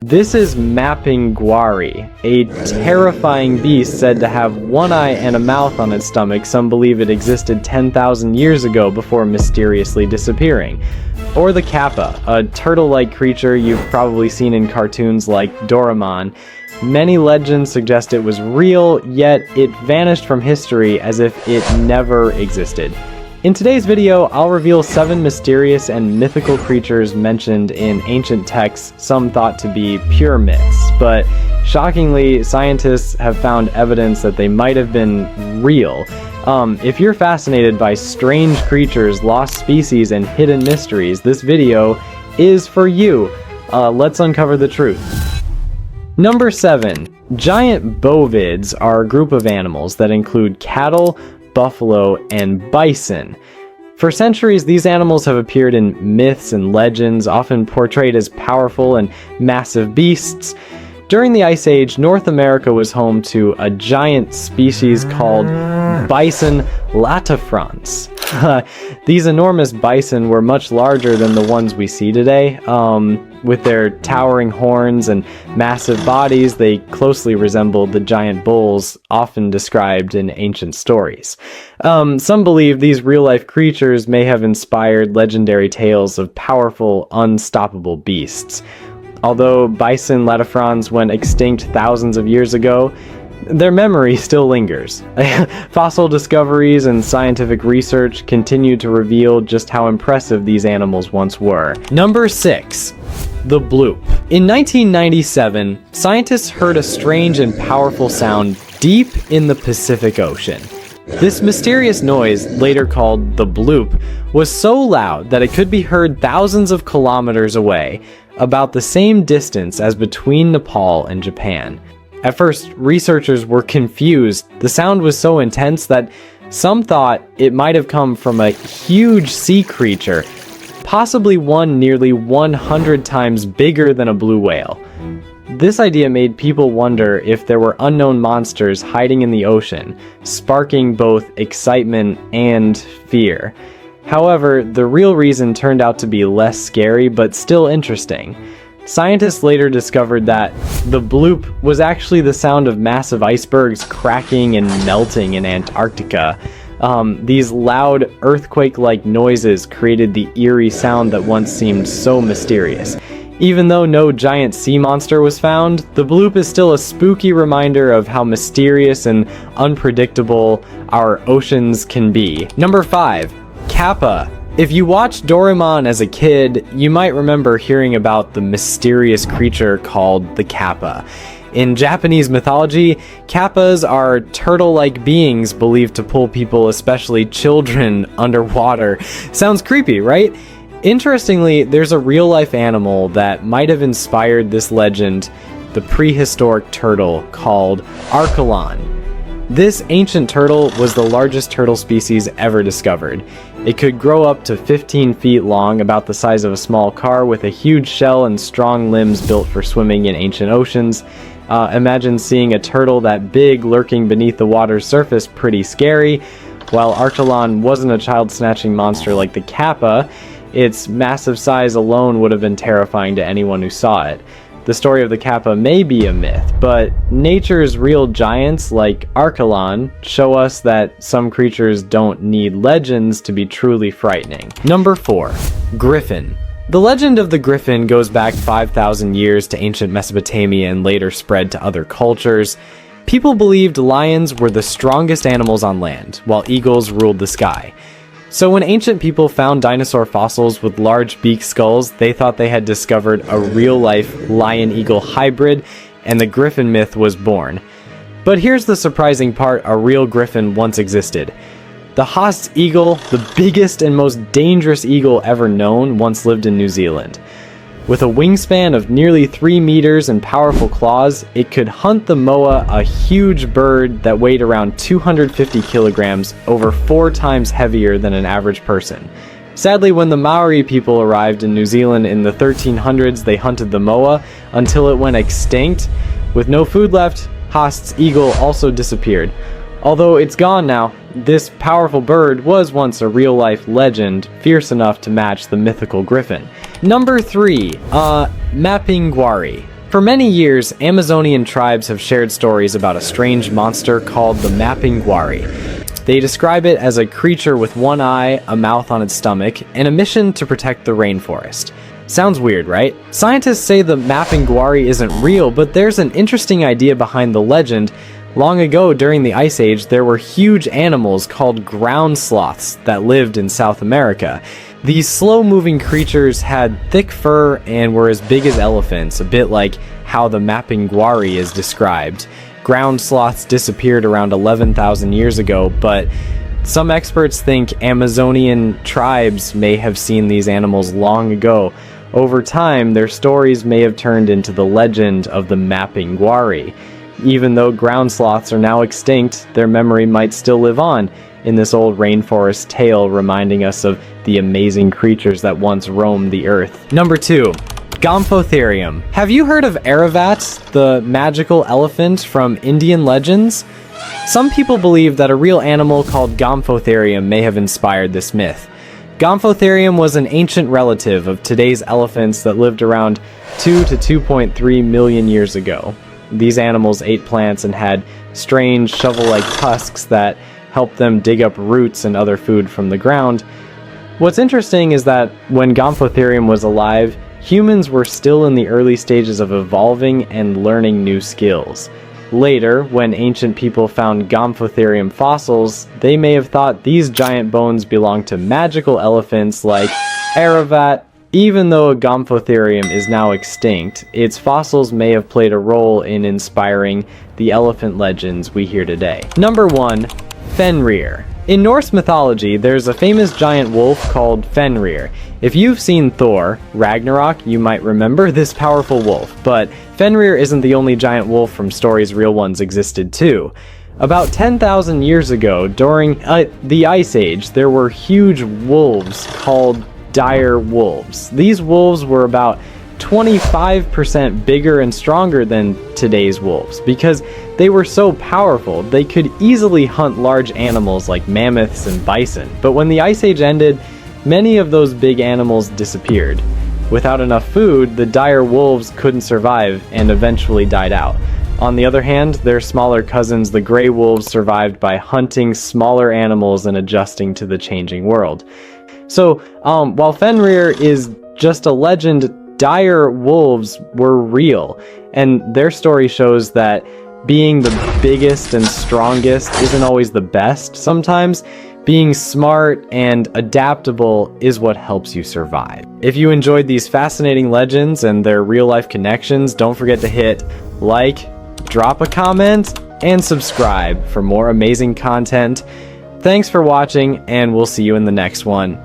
This is Mapinguari, a terrifying beast said to have one eye and a mouth on its stomach. Some believe it existed 10,000 years ago before mysteriously disappearing. Or the Kappa, a turtle-like creature you've probably seen in cartoons like Doraemon. Many legends suggest it was real, yet it vanished from history as if it never existed. In today's video, I'll reveal 7 mysterious and mythical creatures mentioned in ancient texts, some thought to be pure myths, but shockingly, scientists have found evidence that they might have been real. If you're fascinated by strange creatures, lost species, and hidden mysteries, this video is for you. Let's uncover the truth. Number 7. Giant bovids are a group of animals that include cattle, buffalo, and bison. For centuries, these animals have appeared in myths and legends, often portrayed as powerful and massive beasts. During the Ice Age, North America was home to a giant species called bison latifrons. These enormous bison were much larger than the ones we see today. With their towering horns and massive bodies, they closely resembled the giant bulls often described in ancient stories. Some believe these real-life creatures may have inspired legendary tales of powerful, unstoppable beasts. Although bison latifrons went extinct thousands of years ago, their memory still lingers. Fossil discoveries and scientific research continue to reveal just how impressive these animals once were. Number 6. The Bloop. In 1997, scientists heard a strange and powerful sound deep in the Pacific Ocean. This mysterious noise, later called the Bloop, was so loud that it could be heard thousands of kilometers away, about the same distance as between Nepal and Japan. At first, researchers were confused. The sound was so intense that some thought it might have come from a huge sea creature, possibly one nearly 100 times bigger than a blue whale. This idea made people wonder if there were unknown monsters hiding in the ocean, sparking both excitement and fear. However, the real reason turned out to be less scary but still interesting. Scientists later discovered that the bloop was actually the sound of massive icebergs cracking and melting in Antarctica. These loud, earthquake-like noises created the eerie sound that once seemed so mysterious. Even though no giant sea monster was found, the bloop is still a spooky reminder of how mysterious and unpredictable our oceans can be. Number 5. Kappa. If you watched Doraemon as a kid, you might remember hearing about the mysterious creature called the Kappa. In Japanese mythology, Kappas are turtle-like beings believed to pull people, especially children, underwater. Sounds creepy, right? Interestingly, there's a real-life animal that might have inspired this legend, the prehistoric turtle called Archelon. This ancient turtle was the largest turtle species ever discovered. It could grow up to 15 feet long, about the size of a small car, with a huge shell and strong limbs built for swimming in ancient oceans. Imagine seeing a turtle that big lurking beneath the water's surface. Pretty scary. While Archelon wasn't a child-snatching monster like the Kappa, its massive size alone would have been terrifying to anyone who saw it. The story of the Kappa may be a myth, but nature's real giants like Archelon show us that some creatures don't need legends to be truly frightening. Number 4. Griffin. The legend of the Griffin goes back 5,000 years to ancient Mesopotamia and later spread to other cultures. People believed lions were the strongest animals on land, while eagles ruled the sky. So when ancient people found dinosaur fossils with large beak skulls, they thought they had discovered a real-life lion-eagle hybrid, and the griffin myth was born. But here's the surprising part: a real griffin once existed. The Haast's eagle, the biggest and most dangerous eagle ever known, once lived in New Zealand. With a wingspan of nearly 3 meters and powerful claws, it could hunt the moa, a huge bird that weighed around 250 kilograms, over 4 times heavier than an average person. Sadly, when the Maori people arrived in New Zealand in the 1300s, they hunted the moa until it went extinct. With no food left, Haast's eagle also disappeared. Although it's gone now, this powerful bird was once a real-life legend, fierce enough to match the mythical griffin. Number 3. Mapinguari. For many years, Amazonian tribes have shared stories about a strange monster called the Mapinguari. They describe it as a creature with one eye, a mouth on its stomach, and a mission to protect the rainforest. Sounds weird, right? Scientists say the Mapinguari isn't real, but there's an interesting idea behind the legend. Long ago, during the Ice Age, there were huge animals called ground sloths that lived in South America. These slow-moving creatures had thick fur and were as big as elephants, a bit like how the Mapinguari is described. Ground sloths disappeared around 11,000 years ago, but some experts think Amazonian tribes may have seen these animals long ago. Over time, their stories may have turned into the legend of the Mapinguari. Even though ground sloths are now extinct, their memory might still live on in this old rainforest tale, reminding us of the amazing creatures that once roamed the earth. Number 2. Gomphotherium. Have you heard of Aravat, the magical elephant from Indian legends? Some people believe that a real animal called Gomphotherium may have inspired this myth. Gomphotherium was an ancient relative of today's elephants that lived around 2 to 2.3 million years ago. These animals ate plants and had strange shovel-like tusks that helped them dig up roots and other food from the ground. What's interesting is that when Gomphotherium was alive, humans were still in the early stages of evolving and learning new skills. Later, when ancient people found Gomphotherium fossils, they may have thought these giant bones belonged to magical elephants like Aravat. Even though Gomphotherium is now extinct, its fossils may have played a role in inspiring the elephant legends we hear today. Number 1. Fenrir. In Norse mythology, there's a famous giant wolf called Fenrir. If you've seen Thor, Ragnarok, you might remember this powerful wolf, but Fenrir isn't the only giant wolf from stories. Real ones existed too. About 10,000 years ago, during the Ice Age, there were huge wolves called dire wolves. These wolves were about 25% bigger and stronger than today's wolves because they were so powerful. They could easily hunt large animals like mammoths and bison. But when the Ice Age ended, many of those big animals disappeared. Without enough food, the dire wolves couldn't survive and eventually died out. On the other hand, their smaller cousins, the gray wolves, survived by hunting smaller animals and adjusting to the changing world. So, while Fenrir is just a legend, dire wolves were real, and their story shows that being the biggest and strongest isn't always the best. Sometimes being smart and adaptable is what helps you survive. If you enjoyed these fascinating legends and their real-life connections, don't forget to hit like, drop a comment, and subscribe for more amazing content. Thanks for watching, and we'll see you in the next one.